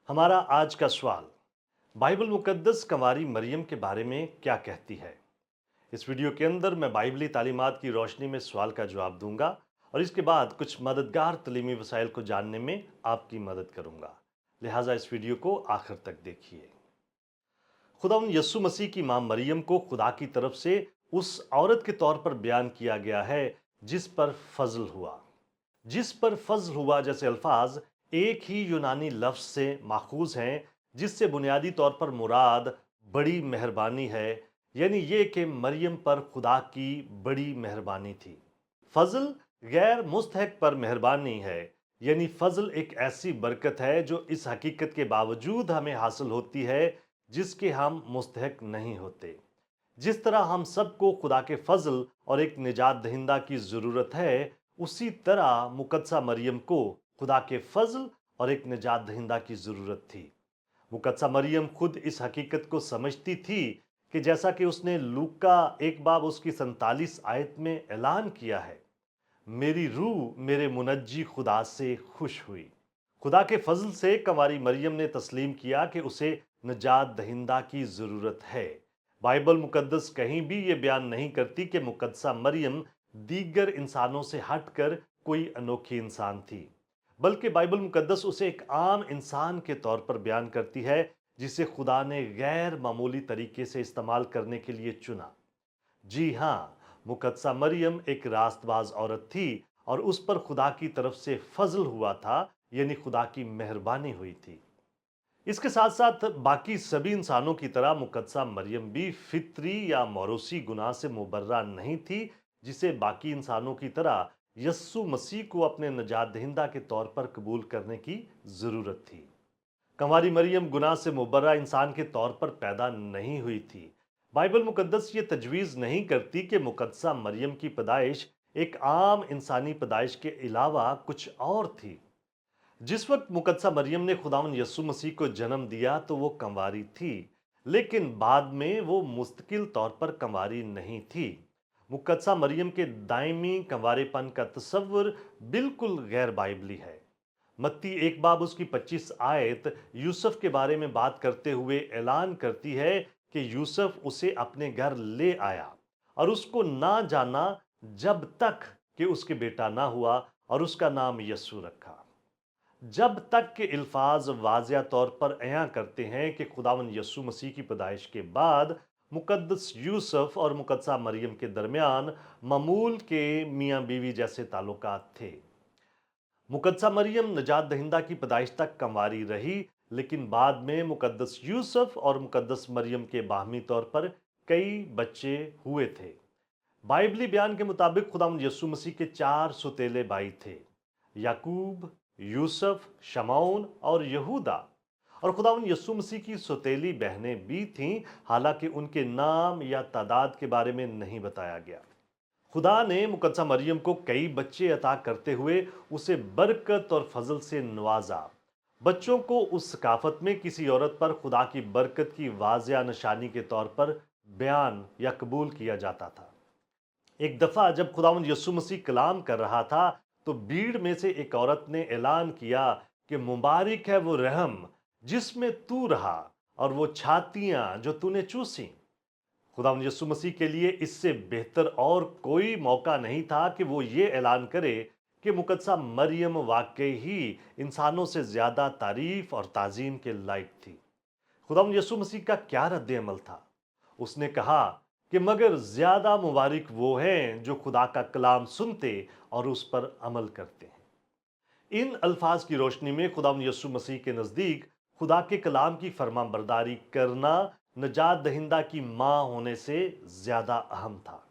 हमारा आज का सवाल, बाइबल मुकद्दस कंवारी मरियम के बारे में क्या कहती है। इस वीडियो के अंदर मैं बाइबली तालीमात की रोशनी में सवाल का जवाब दूंगा और इसके बाद कुछ मददगार तलीमी वसाइल को जानने में आपकी मदद करूंगा। लिहाजा इस वीडियो को आखिर तक देखिए। खुदावंद यस्सु मसीह की मां मरियम को खुदा की तरफ से उस औरत के तौर पर बयान किया गया है जिस पर फजल हुआ। जिस पर फजल हुआ जैसे अल्फाज एक ही यूनानी लफ्ज से माखूज हैं, जिससे बुनियादी तौर पर मुराद बड़ी मेहरबानी है, यानी ये कि मरियम पर खुदा की बड़ी मेहरबानी थी। फजल गैर मुस्तहक पर मेहरबानी है, यानी फजल एक ऐसी बरकत है जो इस हकीकत के बावजूद हमें हासिल होती है जिसके हम मुस्तहक नहीं होते। जिस तरह हम सबको खुदा के फजल और एक निजात दहिंदा की ज़रूरत है, उसी तरह मुकद्दसा मरियम को खुदा के फजल और एक निजात दहिंदा की ज़रूरत थी। मुकद्दसा मरियम खुद इस हकीकत को समझती थी कि जैसा कि उसने लूका 1 बाब उसकी 47 आयत में ऐलान किया है, मेरी रूह मेरे मुनज्जी खुदा से खुश हुई। खुदा के फजल से कंवारी मरियम ने तस्लीम किया कि उसे निजात दहिंदा की ज़रूरत है। बाइबल मुकद्दस कहीं भी ये बयान नहीं करती कि मुकद्दसा मरियम दीगर इंसानों से हटकर कोई अनोखी इंसान थी, बल्कि बाइबल मुकद्दस उसे एक आम इंसान के तौर पर बयान करती है जिसे खुदा ने गैर मामूली तरीके से इस्तेमाल करने के लिए चुना। जी हाँ, मुकद्दसा मरियम एक रास्तबाज औरत थी और उस पर खुदा की तरफ से फजल हुआ था, यानी खुदा की मेहरबानी हुई थी। इसके साथ साथ बाकी सभी इंसानों की तरह मुकद्दसा मरियम भी फितरी या मौरूसी गुनाह से मुबर्रा नहीं थी, जिसे बाकी इंसानों की तरह यस्सु मसीह को अपने नजात दहिंदा के तौर पर कबूल करने की जरूरत थी। कंवारी मरियम गुनाह से मुबर्रा इंसान के तौर पर पैदा नहीं हुई थी। बाइबल मुकद्दस ये तजवीज़ नहीं करती कि मुकद्दसा मरियम की पैदाइश एक आम इंसानी पैदाइश के अलावा कुछ और थी। जिस वक्त मुकद्दसा मरियम ने खुदावंद यस्सु मसीह को जन्म दिया तो वो कंवारी थी, लेकिन बाद में वो मुस्तकिल तौर पर कंवारी नहीं थी। मुकद्दसा मरियम के दायमी कंवारेपन का तस्वुर बिल्कुल गैर बाइबली है। मत्ती 1 बाब उसकी 25 आयत यूसुफ के बारे में बात करते हुए ऐलान करती है कि यूसुफ उसे अपने घर ले आया और उसको ना जाना जब तक कि उसके बेटा ना हुआ और उसका नाम यस्सु रखा। जब तक के अल्फाज वाज़िया तौर पर अयां करते हैं कि खुदावंद यस्सु मसीह की पैदाइश के बाद मुकद्दस यूसुफ और मुकद्दसा मरियम के दरमियान मामूल के मियाँ बीवी जैसे ताल्लुकात थे। मुकद्दसा मरियम नजात दहिंदा की पैदाइश तक कंवारी रही, लेकिन बाद में मुकद्दस यूसुफ और मुकद्दस मरियम के बाहमी तौर पर कई बच्चे हुए थे। बाइबली बयान के मुताबिक खुदावंद यस्सु मसीह के 4 सुतेले भाई थे, याकूब, यूसुफ, शमौन और यहूदा। और खुदावंद यस्सु मसीह की सौतेली बहनें भी थीं, हालांकि उनके नाम या तादाद के बारे में नहीं बताया गया। खुदा ने मुकद्दसा मरियम को कई बच्चे अता करते हुए उसे बरकत और फजल से नवाजा। बच्चों को उस सकाफत में किसी औरत पर खुदा की बरकत की वाजिया निशानी के तौर पर बयान या कबूल किया जाता था। एक दफा जब खुदावंद यस्सु मसीह कलाम कर रहा था, तो भीड़ में से एक औरत ने ऐलान किया कि मुबारक है वो रहम जिसमें तू रहा और वो छातियां जो तूने चूसी। खुदावंद यस्सु मसीह के लिए इससे बेहतर और कोई मौका नहीं था कि वो ये ऐलान करे कि मुकद्दसा मरियम वाकई ही इंसानों से ज्यादा तारीफ और ताजीम के लायक थी। खुदावंद यस्सु मसीह का क्या रद्द अमल था? उसने कहा कि मगर ज्यादा मुबारक वो हैं जो खुदा का कलाम सुनते और उस पर अमल करते हैं। इन अल्फाज की रोशनी में खुदावंद यस्सु मसीह के नजदीक खुदा के कलाम की फरमाबरदारी करना नजात दहिंदा की मां होने से ज्यादा अहम था।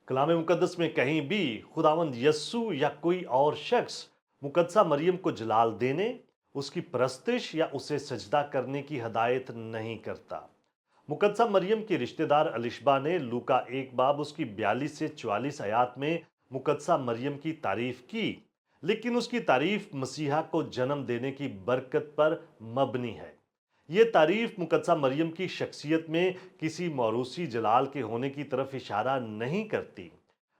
कलाम मुकद्दस में कहीं भी खुदावंद यस्सु या कोई और शख्स मुकद्दसा मरियम को जलाल देने, उसकी परस्तिश या उसे सजदा करने की हदायत नहीं करता। मुकद्दसा मरियम की रिश्तेदार अलिशबा ने लूका 1 बाब उसकी 42 से 44 आयात में मुकद्दसा मरियम की तारीफ की, लेकिन उसकी तारीफ मसीहा को जन्म देने की बरकत पर मबनी है। ये तारीफ मुकद्दसा मरियम की शख्सियत में किसी मौरूसी जलाल के होने की तरफ इशारा नहीं करती।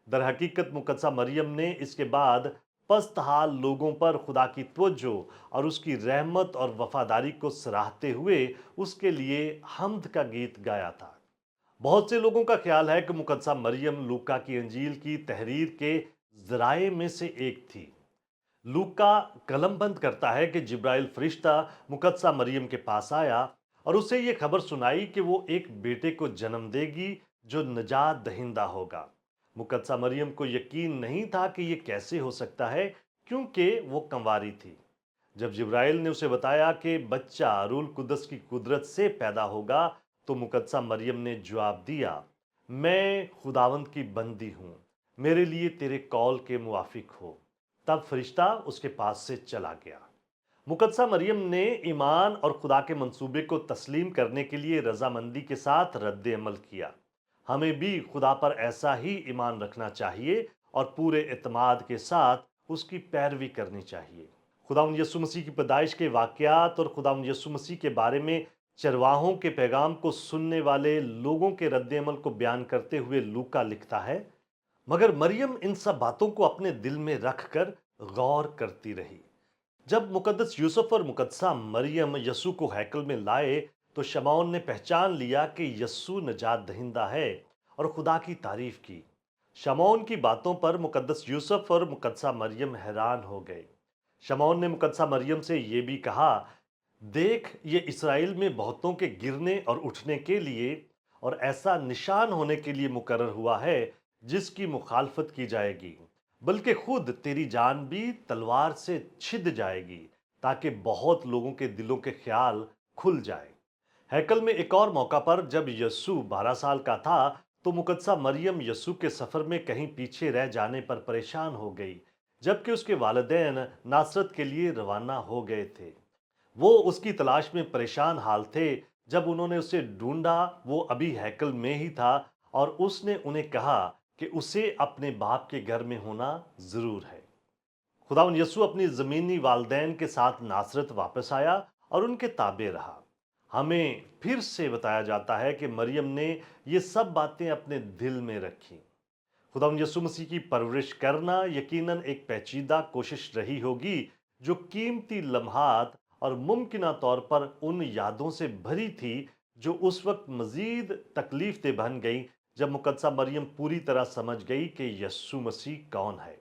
दर हकीकत मुकद्दसा मरियम ने इसके बाद पस्त हाल लोगों पर खुदा की तवज्जो और उसकी रहमत और वफादारी को सराहते हुए उसके लिए हम्द का गीत गाया था। बहुत से लोगों का ख्याल है कि मुकद्दसा मरियम लूका की इंजील की तहरीर के जराए में से एक थी। लूका कलम बंद करता है कि जिब्राइल फरिश्ता मुकद्दसा मरियम के पास आया और उसे ये खबर सुनाई कि वो एक बेटे को जन्म देगी जो नजात दहिंदा होगा। मुकद्दसा मरियम को यकीन नहीं था कि ये कैसे हो सकता है, क्योंकि वो कंवारी थी। जब जिब्राइल ने उसे बताया कि बच्चा रूल कुदस की कुदरत से पैदा होगा, तो मुकद्दसा मरियम ने जवाब दिया, मैं खुदावंद की बंदी हूँ, मेरे लिए तेरे कौल के मुआफिक हो। तब फरिश्ता उसके पास से चला गया। मुकद्दसा मरियम ने ईमान और खुदा के मंसूबे को तस्लीम करने के लिए रजामंदी के साथ रद्द अमल किया। हमें भी खुदा पर ऐसा ही ईमान रखना चाहिए और पूरे एतमाद के साथ उसकी पैरवी करनी चाहिए। खुदावंद यीशु मसीह की पैदाइश के वाकयात और खुदावंद यीशु मसीह के बारे में चरवाहों के पैगाम को सुनने वाले लोगों के रद्द अमल को बयान करते हुए लूका लिखता है, मगर मरियम इन सब बातों को अपने दिल में रखकर गौर करती रही। जब मुकद्दस यूसुफ और मुकद्दसा मरियम यस्सु को हैकल में लाए, तो शमौन ने पहचान लिया कि यस्सु नजात दहिंदा है और खुदा की तारीफ की। शमौन की बातों पर मुकद्दस यूसुफ और मुकद्दसा मरियम हैरान हो गए। शमौन ने मुकद्दसा मरियम से ये भी कहा, देख, ये इसराइल में बहुतों के गिरने और उठने के लिए और ऐसा निशान होने के लिए मुकर्रर हुआ है जिसकी मुखालफत की जाएगी, बल्कि खुद तेरी जान भी तलवार से छिद जाएगी, ताकि बहुत लोगों के दिलों के ख्याल खुल जाए। हैकल में एक और मौका पर जब यस्सु 12 साल का था, तो मुकद्दसा मरियम यस्सु के सफर में कहीं पीछे रह जाने पर परेशान हो गई, जबकि उसके वालिदैन नासरत के लिए रवाना हो गए थे। वो उसकी तलाश में परेशान हाल थे। जब उन्होंने उसे ढूंढा, वो अभी हैकल में ही था और उसने उन्हें कहा कि उसे अपने बाप के घर में होना जरूर है। खुदावंद यीशु अपनी जमीनी वालदैन के साथ नासरत वापस आया और उनके ताबे रहा। हमें फिर से बताया जाता है कि मरियम ने ये सब बातें अपने दिल में रखी। खुदावंद यीशु मसीह की परवरिश करना यकीनन एक पेचीदा कोशिश रही होगी, जो कीमती लम्हात और मुमकिन तौर पर उन यादों से भरी थी जो उस वक्त मजीद तकलीफ दे बन गई, जब मुकद्दसा मरियम पूरी तरह समझ गई कि यीशु मसीह कौन है।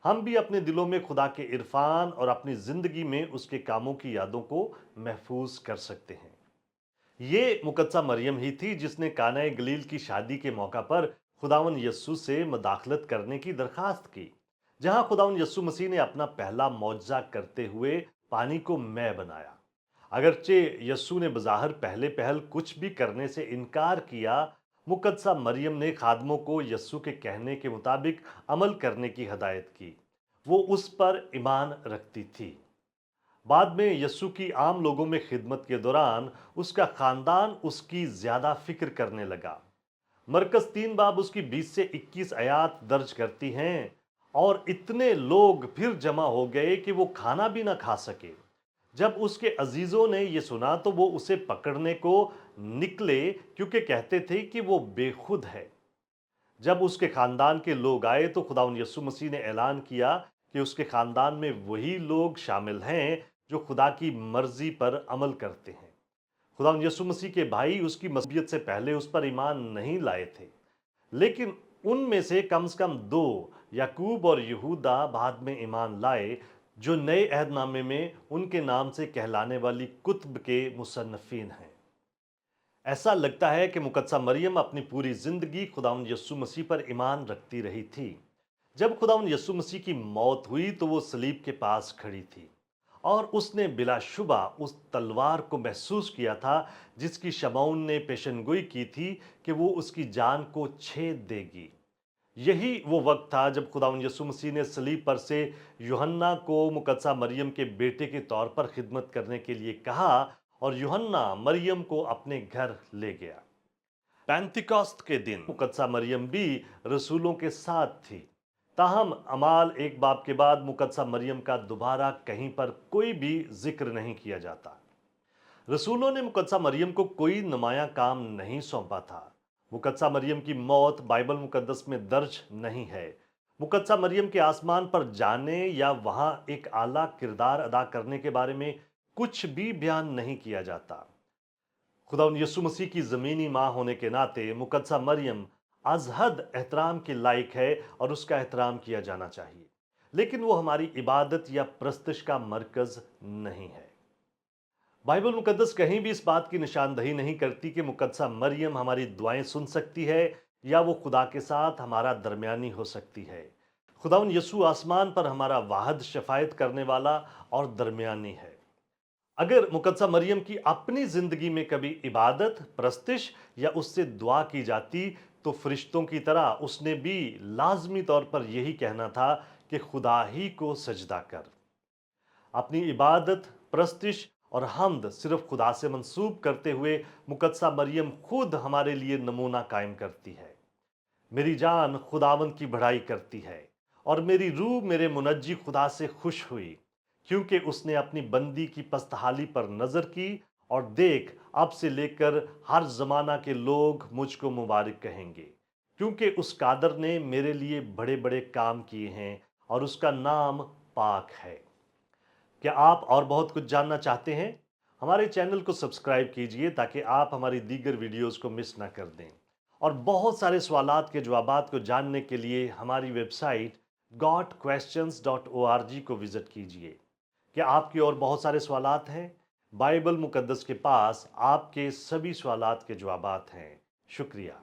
हम भी अपने दिलों में खुदा के इरफान और अपनी जिंदगी में उसके कामों की यादों को महफूज कर सकते हैं। ये मुकद्दसा मरियम ही थी जिसने काना गलील की शादी के मौका पर खुदावन यस्सु से मदाखलत करने की दरखास्त की, जहां खुदावन यस्सु मसीह ने अपना पहला मौजज़ा करते हुए पानी को मैं बनाया। अगरचे यस्सु ने बज़ाहिर पहले पहल कुछ भी करने से इनकार किया, मुकद्दसा मरियम ने खादमों को यस्सु के कहने के मुताबिक अमल करने की हदायत की। वो उस पर ईमान रखती थी। बाद में यस्सु की आम लोगों में खिदमत के दौरान उसका खानदान उसकी ज्यादा फिक्र करने लगा। मरकस 3 बाब उसकी 20 से 21 आयात दर्ज करती हैं, और इतने लोग फिर जमा हो गए कि वो खाना भी ना खा सके। जब उसके अजीजों ने ये सुना तो वो उसे पकड़ने को निकले, क्योंकि कहते थे कि वो बेखुद है। जब उसके खानदान के लोग आए तो खुदावंद यीशु मसीह ने ऐलान किया कि उसके खानदान में वही लोग शामिल हैं जो खुदा की मर्जी पर अमल करते हैं। खुदावंद यीशु मसीह के भाई उसकी मसीहत से पहले उस पर ईमान नहीं लाए थे, लेकिन उनमें से कम 2, याकूब और यहूदा, बाद में ईमान लाए, जो नए अहदनामे में उनके नाम से कहलाने वाली कुतुब के मुसन्नफीन हैं। ऐसा लगता है कि मुकद्दसा मरियम अपनी पूरी जिंदगी खुदावंद यीशु मसीह पर ईमान रखती रही थी। जब खुदावंद यीशु मसीह की मौत हुई तो वो सलीब के पास खड़ी थी और उसने बिलाशुबा उस तलवार को महसूस किया था जिसकी शमौन ने पेशनगोई की थी कि वो उसकी जान को छेद देगी। यही वो वक्त था जब खुदावंद यीशु मसीह ने सलीब पर से यूहन्ना को मुकद्दसा मरियम के बेटे के तौर पर खिदमत करने के लिए कहा और यूहन्ना मरियम को अपने घर ले गया। पेंतिकोस्त के दिन मुकद्दसा मरियम भी रसूलों के साथ थी। ताहम अमाल 1 बाब के बाद मुकद्दसा मरियम का दोबारा कहीं पर कोई भी जिक्र नहीं किया जाता। रसूलों ने मुकद्दसा मरियम को कोई नुमाया काम नहीं सौंपा था। मुकद्दसा मरियम की मौत बाइबल मुकद्दस में दर्ज नहीं है। मुकद्दसा मरियम के आसमान पर जाने या वहां एक आला किरदार अदा करने के बारे में कुछ भी बयान नहीं किया जाता। खुदावंद यीशु मसीह की ज़मीनी माँ होने के नाते मुकद्दसा मरियम अज़हद एहतराम के लायक है और उसका एहतराम किया जाना चाहिए, लेकिन वो हमारी इबादत या प्रस्तिश का मरकज़ नहीं है। बाइबल मुकद्दस कहीं भी इस बात की निशानदही नहीं करती कि मुकद्दसा मरियम हमारी दुआएं सुन सकती है या वो खुदा के साथ हमारा दरमियानी हो सकती है। खुदावंद यीशु आसमान पर हमारा वाहद शफायत करने वाला और दरमियानी है। अगर मुकद्दसा मरियम की अपनी जिंदगी में कभी इबादत, प्रस्तिश या उससे दुआ की जाती, तो फरिश्तों की तरह उसने भी लाजमी तौर पर यही कहना था कि खुदा ही को सजदा कर। अपनी इबादत, प्रस्तिश और हमद सिर्फ खुदा से मंसूब करते हुए मुकद्दसा मरियम खुद हमारे लिए नमूना कायम करती है। मेरी जान खुदावंद की बढ़ाई करती है और मेरी रूह मेरे मुनज्जी खुदा से खुश हुई, क्योंकि उसने अपनी बंदी की पस्तहाली पर नजर की, और देख, अब से लेकर हर जमाना के लोग मुझको मुबारक कहेंगे, क्योंकि उस कादर ने मेरे लिए बड़े बड़े काम किए हैं और उसका नाम पाक है। क्या आप और बहुत कुछ जानना चाहते हैं? हमारे चैनल को सब्सक्राइब कीजिए ताकि आप हमारी दीगर वीडियोस को मिस ना कर दें। और बहुत सारे सवालात के जवाबात को जानने के लिए हमारी वेबसाइट gotquestions.org को विजिट कीजिए। क्या आपके और बहुत सारे सवालात हैं? बाइबल मुकद्दस के पास आपके सभी सवालात के जवाबात हैं। शुक्रिया।